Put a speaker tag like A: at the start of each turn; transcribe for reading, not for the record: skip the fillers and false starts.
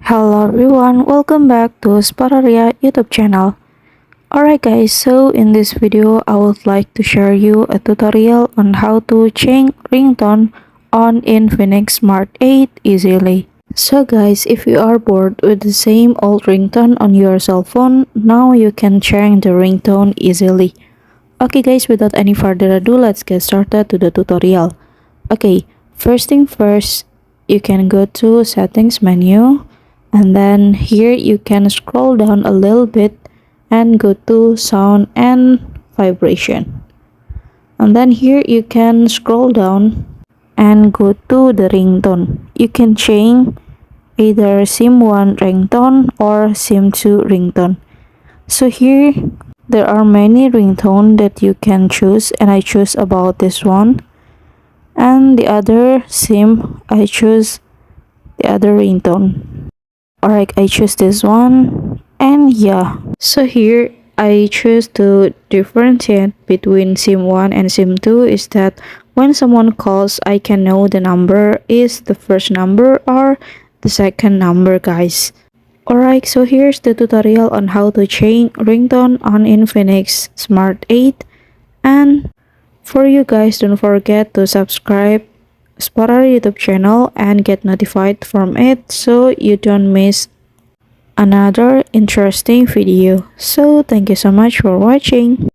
A: Hello everyone, welcome back to Spararia YouTube channel. Alright guys, so in this video I would like to share you a tutorial on how to change ringtone on Infinix Smart 8 easily. So guys, if you are bored with the same old ringtone on your cell phone, now you can change the ringtone easily. Okay guys, without any further ado, let's get started to the tutorial. Okay, first thing first, you can go to settings menu, and then here you can scroll down a little bit and go to sound and vibration, and then here you can scroll down and go to the ringtone. You can change either sim 1 ringtone or sim 2 ringtone. So here there are many ringtone that you can choose, and I choose about this one, and the other sim I choose the other ringtone. Alright, I choose this one, and yeah, so here I choose to differentiate between sim 1 and sim 2 is that when someone calls, I can know the number is the first number or the second number, guys. Alright, so here's the tutorial on how to change ringtone on Infinix Smart 8. And for you guys, don't forget to subscribe Spotter YouTube channel and get notified from it so you don't miss another interesting video. So thank you so much for watching.